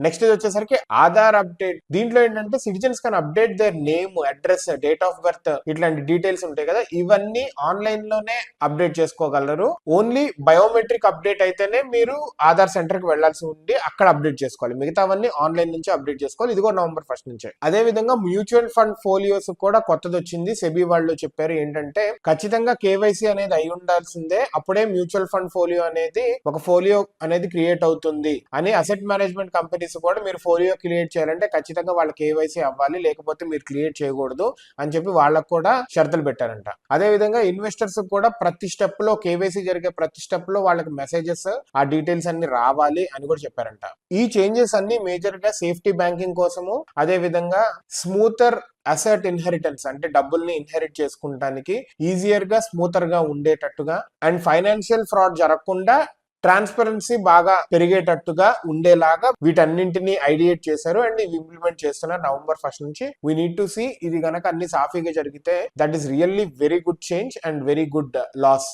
Next ఇది వచ్చేసరికి Aadhaar update. దీంట్లో ఏంటంటే citizens can update their name, address, date of birth ఇట్లాంటి డీటెయిల్స్ ఉంటాయి కదా, ఇవన్నీ ఆన్లైన్ లోనే అప్డేట్ చేసుకోగలరు. ఓన్లీ బయోమెట్రిక్ అప్డేట్ అయితేనే మీరు ఆధార్ సెంటర్ కి వెళ్లాల్సి ఉండి అక్కడ అప్డేట్ చేసుకోవాలి. మిగతావన్నీ ఆన్లైన్ నుంచి అప్డేట్ చేసుకోవాలి. ఇది కూడా November 1 నుంచే. అదే విధంగా మ్యూచువల్ ఫండ్ ఫోలియోస్ కూడా కొత్తది వచ్చింది. సెబీ వాళ్ళు చెప్పారు ఏంటంటే ఖచ్చితంగా కేవైసీ అనేది అయి ఉండాల్సిందే, అప్పుడే మ్యూచువల్ ఫండ్ ఫోలియో అనేది ఒక ఫోలియో అనేది క్రియేట్ అవుతుంది అని. అసెట్ మేనేజ్మెంట్ కంపెనీస్ కూడా మీరు ఫోలియో క్రియేట్ చేయాలంటే ఖచ్చితంగా వాళ్ళ కేవైసీ అవ్వాలి, లేకపోతే మీరు క్రియేట్ చేయకూడదు అని చెప్పి వాళ్ళకు కూడా షరతులు పెట్టారంట. అదే విధంగా ఇన్వెస్టర్స్ కూడా ప్రతి స్టెప్ లో, కేవైసీ జరిగే ప్రతి స్టెప్ లో వాళ్ళకి మెసేజెస్, ఆ డీటెయిల్స్ అన్ని రావాలి అని కూడా చెప్పారంట. ఈ చేంజెస్ అన్ని మేజర్ గా సేఫ్టీ బ్యాంకింగ్ కోసము, అదే విధంగా స్మూతర్ అసెట్ ఇన్హెరిటెన్స్ అంటే డబ్బుల్ని ఇన్హెరిట్ చేసుకుంటానికి ఈజియర్ గా, స్మూతర్ గా ఉండేటట్టుగా, అండ్ ఫైనాన్షియల్ ఫ్రాడ్ జరగకుండా ట్రాన్స్పరెన్సీ బాగా పెరిగేటట్టుగా ఉండేలాగా వీటన్నింటినీ ఐడియేట్ చేశారు అండ్ ఇవి ఇంప్లిమెంట్ చేస్తున్నారు November 1 నుంచి. వీ నీడ్ టు సీ ఇది గనక అన్ని సాఫీగా జరిగితే that is really very good change and very good loss